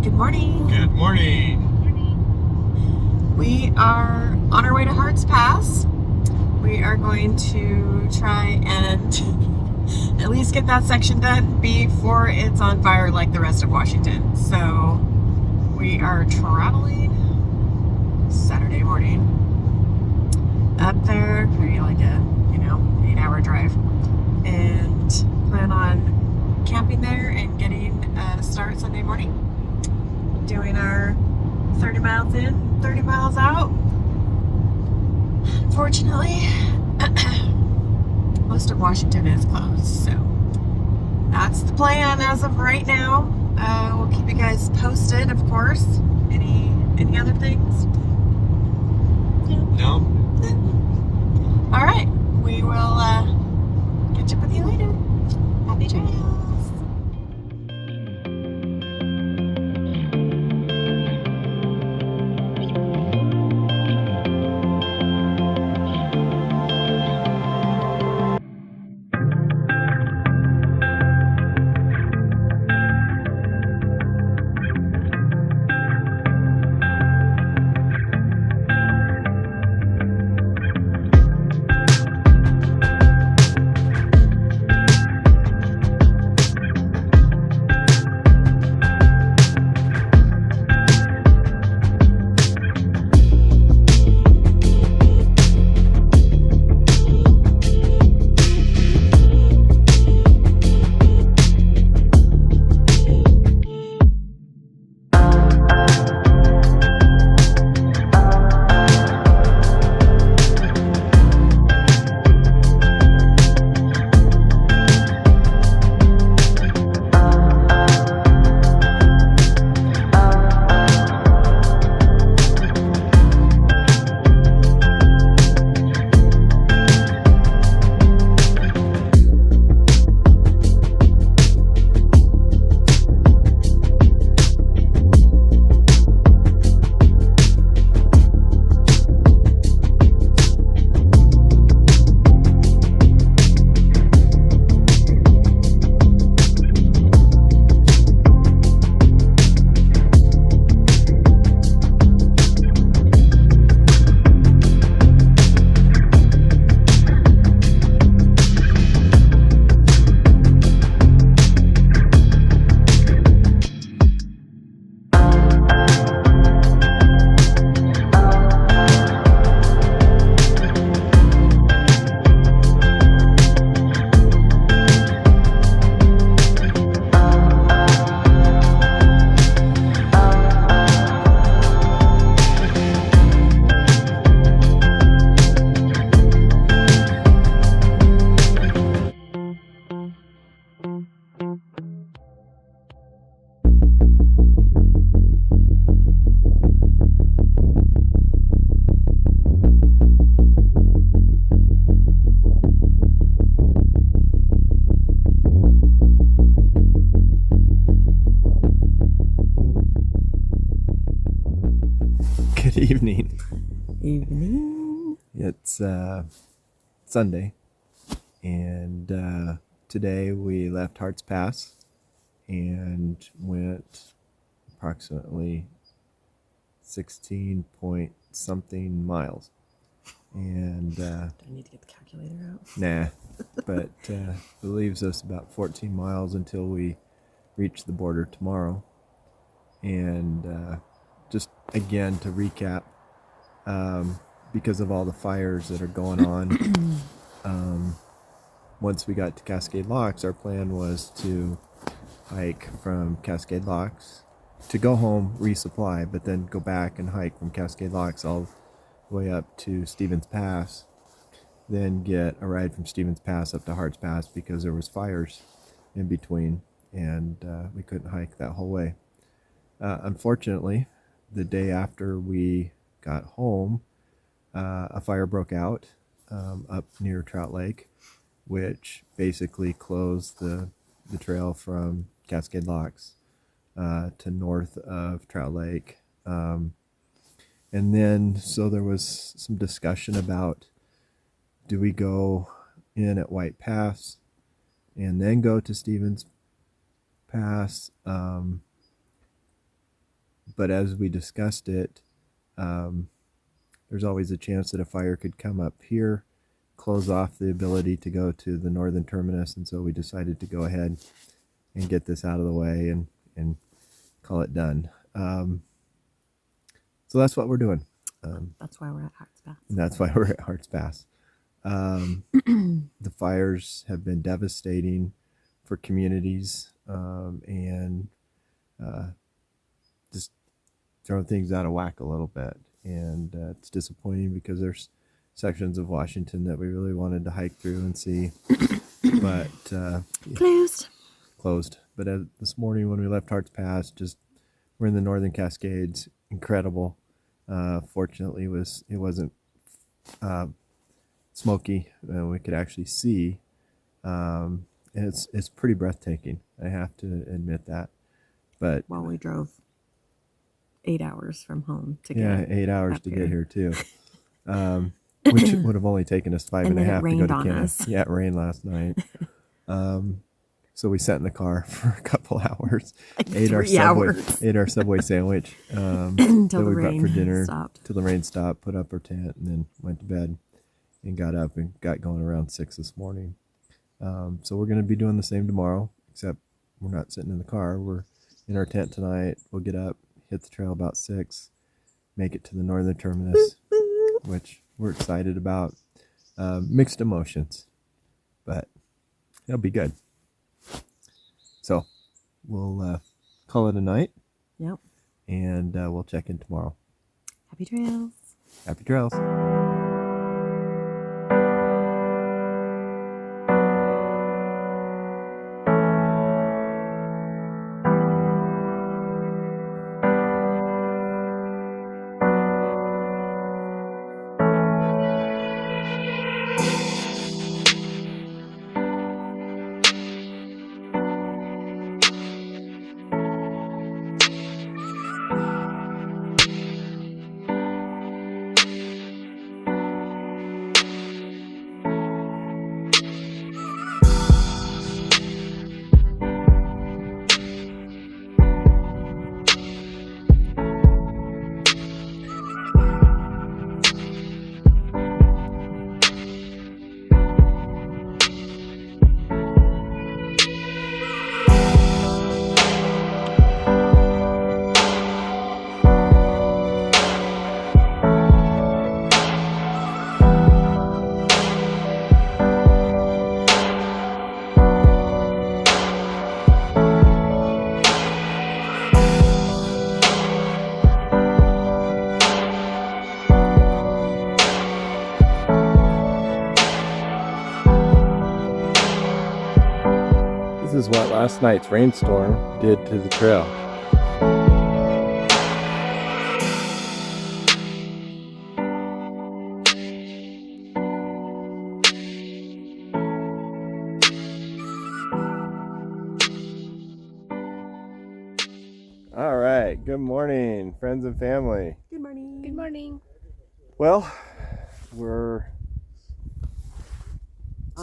Good morning. Good morning. We are on our way to Harts Pass. We are going to try and at least get that section done before it's on fire like the rest of Washington. So we are traveling Saturday morning up there, maybe like a 8-hour drive, and plan on camping there and getting a start Sunday morning, doing our 30 miles in, 30 miles out. Unfortunately, most of Washington is closed, so that's the plan as of right now. We'll keep you guys posted, of course. Any other things? No? All right, we will catch up with you later. Happy trails. Good evening. Evening. It's Sunday, and today we left Harts Pass and went approximately 16 point something miles. And Do I need to get the calculator out? nah, but it leaves us about 14 miles until we reach the border tomorrow. And just again to recap, because of all the fires that are going on, once we got to Cascade Locks, our plan was to hike from Cascade Locks to go home, resupply, but then go back and hike from Cascade Locks all the way up to Stevens Pass, then get a ride from Stevens Pass up to Harts Pass because there was fires in between, and we couldn't hike that whole way. Unfortunately, the day after we got home, a fire broke out up near Trout Lake, which basically closed the trail from Cascade Locks to north of Trout Lake. And then, so there was some discussion about, do we go in at White Pass and then go to Stevens Pass, but as we discussed it, there's always a chance that a fire could come up here, close off the ability to go to the Northern Terminus, and so we decided to go ahead and get this out of the way and call it done. So that's what we're doing. That's why we're at Harts Pass. And that's why we're at Harts Pass. The fires have been devastating for communities, and just throwing things out of whack a little bit. And it's disappointing because there's sections of Washington that we really wanted to hike through and see, but closed. But this morning when we left Harts Pass, we're in the Northern Cascades. Incredible. Fortunately, it wasn't smoky. We could actually see. And it's pretty breathtaking. I have to admit that. But Well, we drove 8 hours from home to get 8 hours up to here. get here too. Which would have only taken us 5 and a half to go to Canada. Yeah, it rained last night. So we sat in the car for a couple hours, ate our Subway sandwich Until that the we brought rain for dinner, stopped. till the rain stopped, put up our tent, and then went to bed and got up and got going around 6 this morning. So we're going to be doing the same tomorrow, except we're not sitting in the car. We're in our tent tonight. We'll get up, hit the trail about 6, make it to the Northern Terminus, which we're excited about. Mixed emotions, but it'll be good. So we'll call it a night. Yep. And we'll check in tomorrow. Happy trails. Happy trails. This is what last night's rainstorm did to the trail. All right, good morning, friends and family. Good morning. Good morning. Well, we're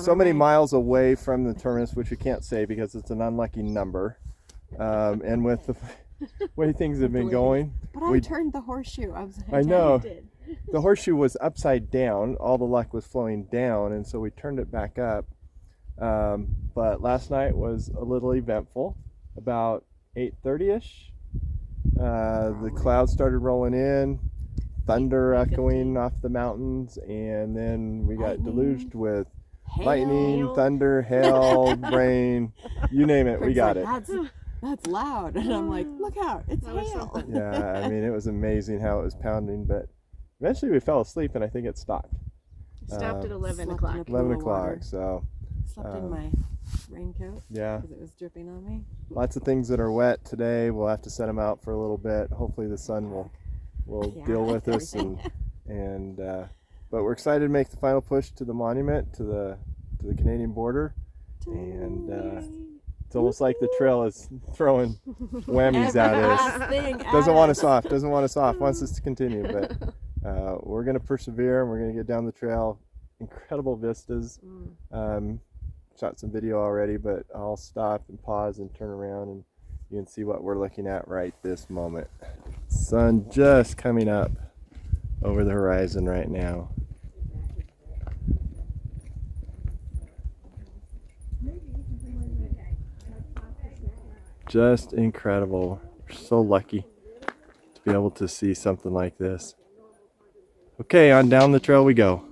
so many miles away from the terminus, which we can't say because it's an unlucky number. And with the way things have been going, But I turned the horseshoe. I know. The horseshoe was upside down. All the luck was flowing down, and so we turned it back up. But last night was a little eventful. About 8:30ish, the clouds started rolling in, thunder echoing off the mountains, and then we got deluged with lightning, thunder, hail, rain, you name it, we got it. That's loud. And I'm like, look out, it's hail. Yeah, I mean, it was amazing how it was pounding, but eventually we fell asleep and I think it stopped. Stopped at 11 Slept o'clock. in a pool 11 of o'clock, water. so Slept in my raincoat yeah, because it was dripping on me. lots of things that are wet today. We'll have to set them out for a little bit. Hopefully the sun will deal with us, and but we're excited to make the final push to the monument, to the Canadian border, and it's almost like the trail is throwing whammies at us. Doesn't want us off, wants us to continue, but we're going to persevere and we're going to get down the trail. Incredible vistas. Shot some video already, but I'll stop and pause and turn around and you can see what we're looking at right this moment. sun just coming up over the horizon right now. Just incredible. We're so lucky to be able to see something like this. Okay, on down the trail we go.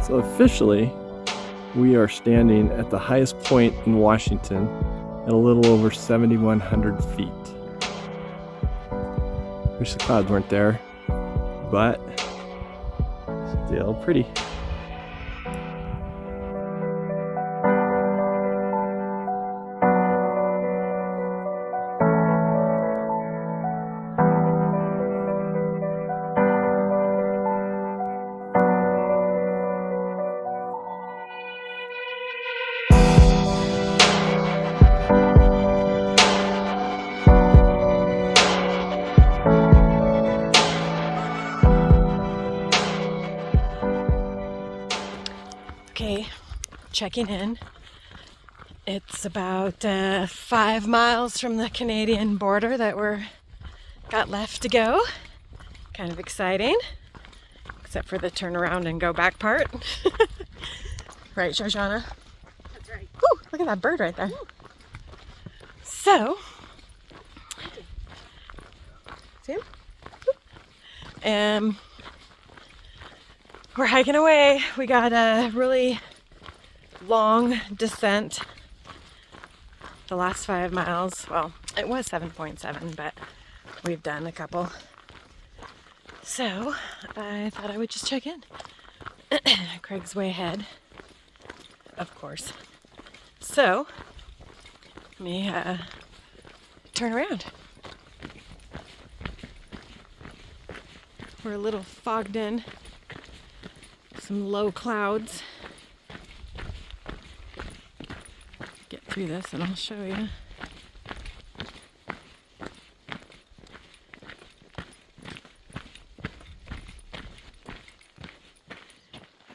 So officially, we are standing at the highest point in Washington at a little over 7,100 feet. Wish the clouds weren't there, but still pretty. Okay, checking in. It's about 5 miles from the Canadian border that we're got left to go. Kind of exciting, except for the turn around and go back part. Right, Shoshana? That's right. Woo, look at that bird right there. Woo. So, see him? We're hiking away. We got a really long descent the last 5 miles. Well, it was 7.7, but we've done a couple. So I thought I would just check in. Craig's way ahead, of course. So let me turn around. We're a little fogged in. Some low clouds. Get through this and I'll show you.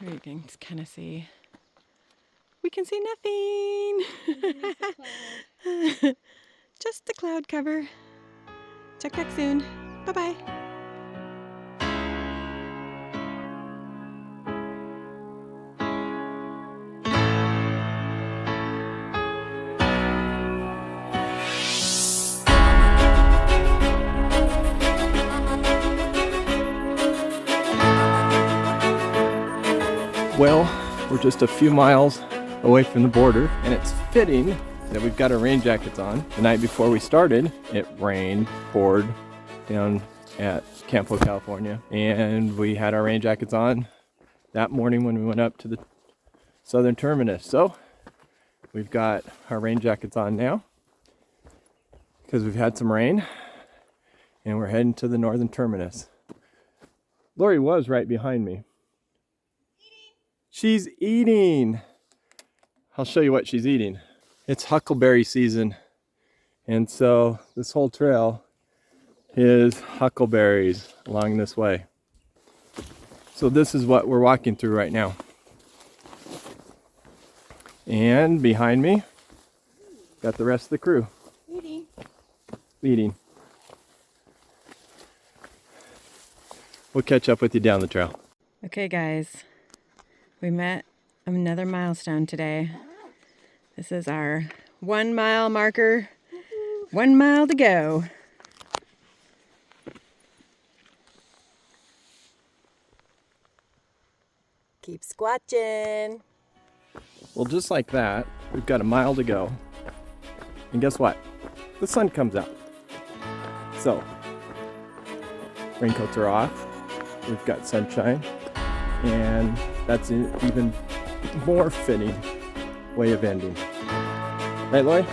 Here you can kind of see. We can see nothing. Just the cloud cover. Check back soon. Bye-bye. Well, we're just a few miles away from the border, and it's fitting that we've got our rain jackets on. The night before we started, it rained, poured down at Campo, California, and we had our rain jackets on that morning when we went up to the Southern Terminus. So we've got our rain jackets on now because we've had some rain, and we're heading to the Northern Terminus. Lori was right behind me. She's eating. I'll show you what she's eating. It's huckleberry season. And so this whole trail is huckleberries along this way. So this is what we're walking through right now. And behind me, got the rest of the crew. Eating. We'll catch up with you down the trail. Okay, guys. We met another milestone today. This is our 1 mile marker. 1 mile to go. Keep squatching. Well, just like that, we've got a mile to go. And guess what? The sun comes out. So, raincoats are off. We've got sunshine. And that's even more fitting way of ending. Right, Lori?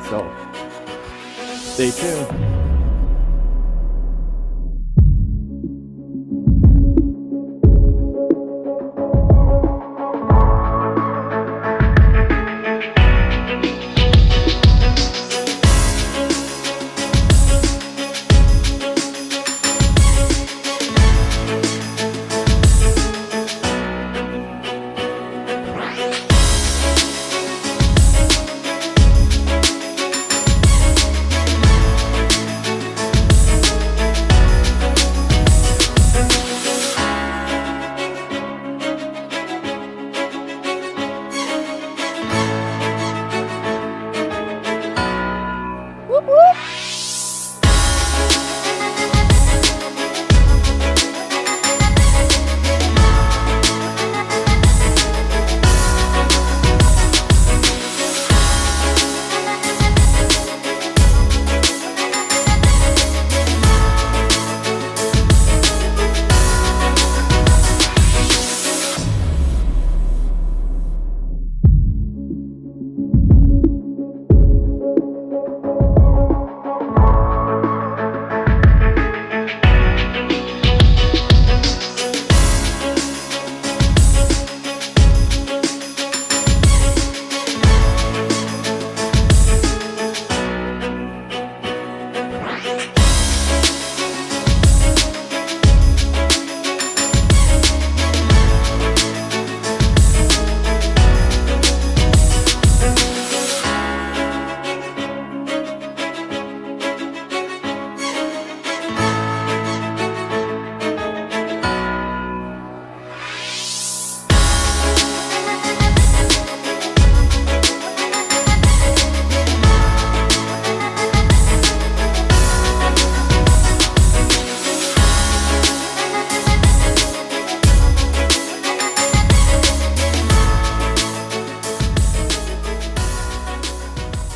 So, stay tuned.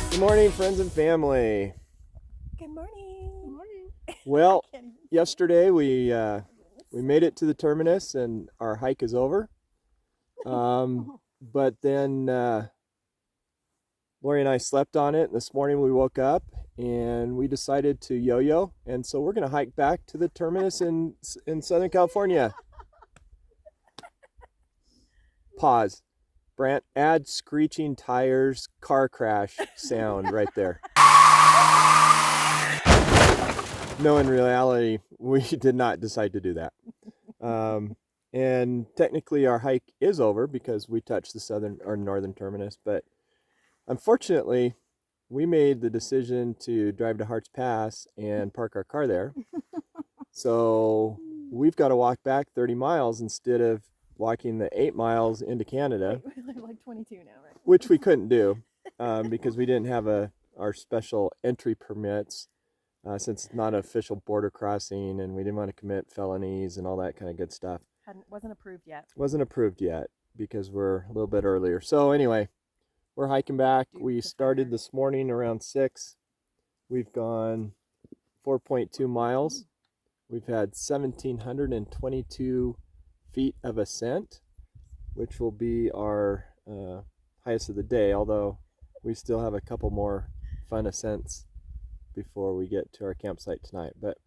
Good morning, friends and family. Good morning. Good morning. Well, yesterday we made it to the terminus and our hike is over. But then Lori and I slept on it. This morning we woke up and we decided to yo-yo, and so we're going to hike back to the terminus in Southern California. Pause. Brant, add screeching tires, car crash sound right there. No, in reality, we did not decide to do that. And technically our hike is over because we touched the southern or northern terminus, but unfortunately we made the decision to drive to Harts Pass and park our car there. So we've got to walk back 30 miles instead of walking the 8 miles into Canada. We're like 22 now, right? Which we couldn't do because we didn't have our special entry permits since it's not an official border crossing, and we didn't want to commit felonies and all that kind of good stuff. Wasn't approved yet. Wasn't approved yet because we're a little bit earlier. So anyway, we're hiking back. We started this morning around 6. We've gone 4.2 miles. We've had 1,722 feet of ascent, which will be our highest of the day, although we still have a couple more fun ascents before we get to our campsite tonight. But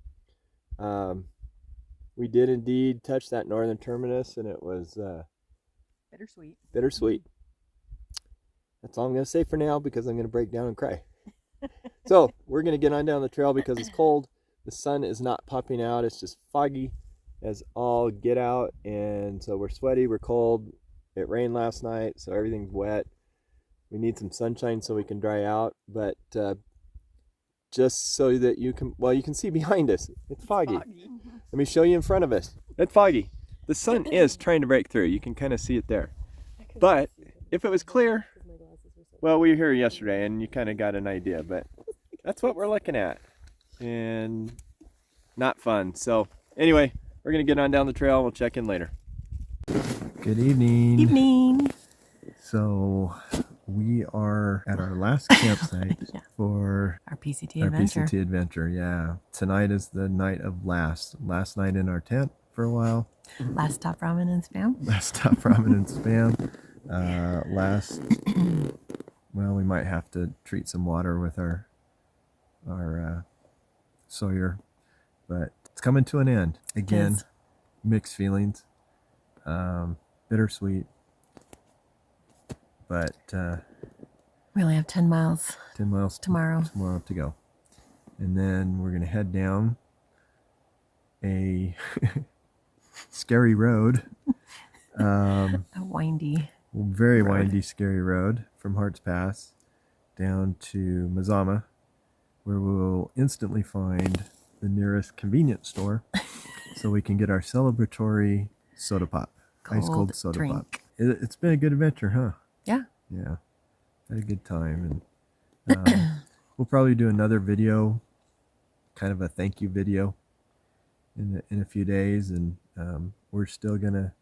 we did indeed touch that northern terminus, and it was bittersweet. Bittersweet. That's all I'm going to say for now because I'm going to break down and cry. So we're going to get on down the trail because it's cold. The sun is not popping out. It's just foggy as all get out, and so we're sweaty, we're cold. It rained last night, so everything's wet. We need some sunshine so we can dry out, but just so that you can see behind us. It's foggy. Let me show you in front of us. It's foggy. The sun is trying to break through. You can kind of see it there. But if it was clear, well, we were here yesterday and you kind of got an idea, but that's what we're looking at. And not fun. So anyway, we're going to get on down the trail. We'll check in later. Good evening. Evening. So we are at our last campsite for our PCT adventure. PCT adventure, yeah. Tonight is the night of last night in our tent for a while. Last stop ramen and spam. Last stop ramen and spam. Well, we might have to treat some water with our Sawyer, but it's coming to an end. Again, mixed feelings, bittersweet, but we only have 10 miles. 10 miles tomorrow to go, and then we're gonna head down a scary road. A very windy, scary road from Harts Pass down to Mazama, where we will instantly find the nearest convenience store so we can get our celebratory soda pop, ice cold soda pop. It's been a good adventure, huh? Yeah. Yeah. Had a good time. And we'll probably do another video, kind of a thank you video in a few days. And we're still going to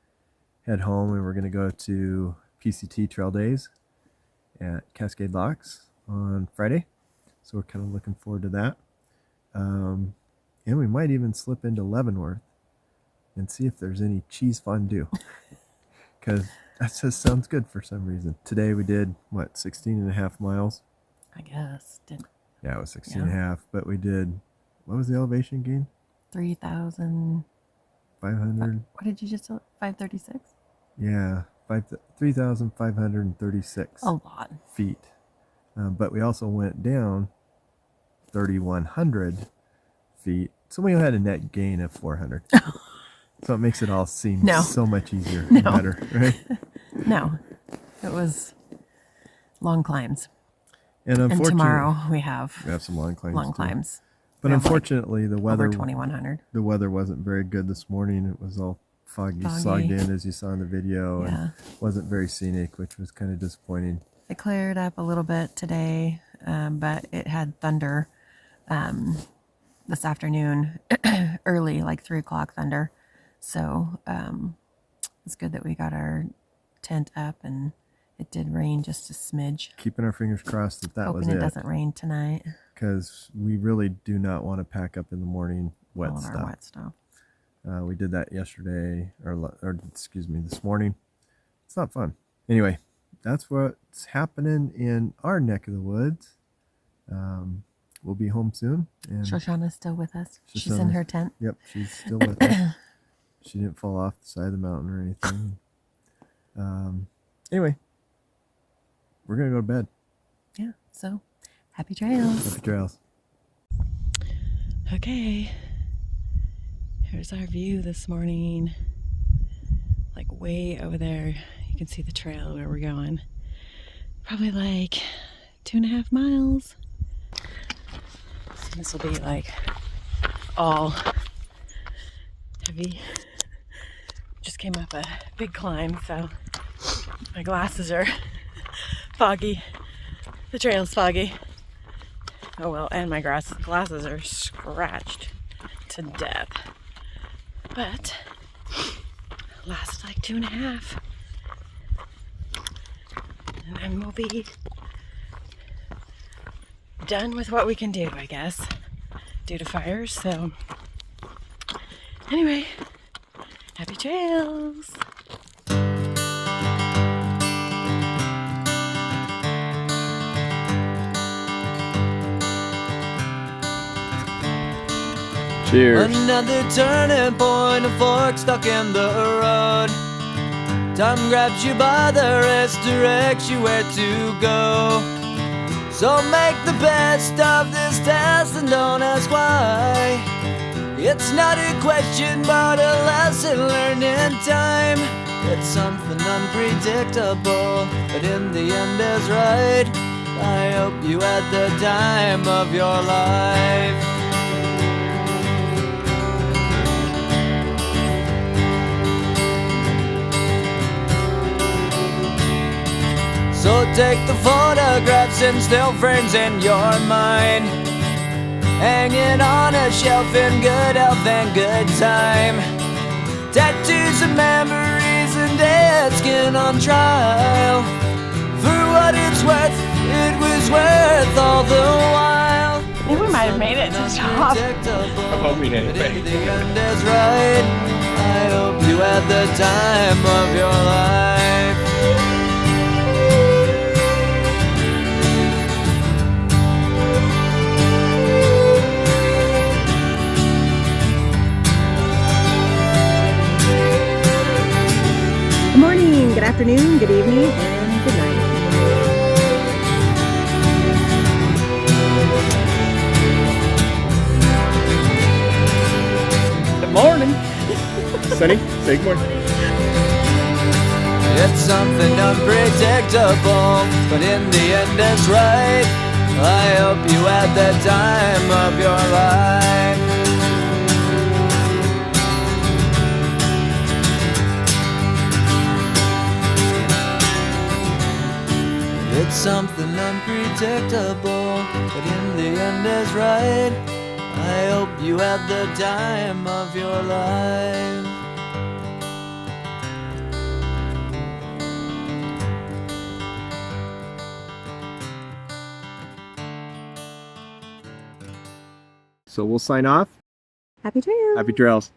head home, and we're going to go to PCT Trail Days at Cascade Locks on Friday. So we're kind of looking forward to that. And we might even slip into Leavenworth and see if there's any cheese fondue. Because that just sounds good for some reason. Today we did, 16 and a half miles? I guess. Yeah, it was 16 and a half. But we did, what was the elevation gain? 3,500. What did you just say? 536? Yeah, 3,536. A lot. Feet. But we also went down 3,100 feet. So we had a net gain of 400. So it makes it all seem so much easier and better, right? No. It was long climbs. And unfortunately, tomorrow we have some long climbs. But we unfortunately, the weather, over 2,100. The weather wasn't very good this morning. It was all foggy, slogged in, as you saw in the video, and wasn't very scenic, which was kind of disappointing. It cleared up a little bit today, but it had thunder this afternoon, early, like 3 o'clock thunder. So it's good that we got our tent up, and it did rain just a smidge. Keeping our fingers crossed that was it. Hoping it doesn't rain tonight. Because we really do not want to pack up in the morning wet All stuff. Our wet stuff. We did that yesterday, or this morning. It's not fun. Anyway, that's what's happening in our neck of the woods. We'll be home soon. And Shoshana's still with us. She's in her tent. Yep, she's still with us. She didn't fall off the side of the mountain or anything. Anyway, we're going to go to bed. Yeah, so happy trails. Happy trails. Okay. Here's our view this morning. Like way over there, you can see the trail where we're going. Probably like 2.5 miles. This will be like all heavy. Just came up a big climb, so my glasses are foggy. The trail's foggy. Oh well, and my glasses are scratched to death. But last like 2.5. And then we'll be done with what we can do, I guess, due to fires. So anyway, happy trails. Cheers. Another turning point, a fork stuck in the road. Time grabs you by the wrist, directs you where to go. So make the best of this test and don't ask why. It's not a question but a lesson learned in time. It's something unpredictable, but in the end is right. I hope you had the time of your life. So take the photographs and still frames in your mind, hanging on a shelf in good health and good time. Tattoos and memories and dead skin on trial. For what it's worth, it was worth all the while. I think we might have made it to the top. I'm hoping anyway. The end is right. I hope you had the time of your life. Good morning, good afternoon, good evening, and good night. Good morning. Sunny, say good morning. It's something unpredictable, but in the end it's right. I hope you had the time of your life. It's something unpredictable, but in the end is right. I hope you had the time of your life. So we'll sign off. Happy trails. Happy trails.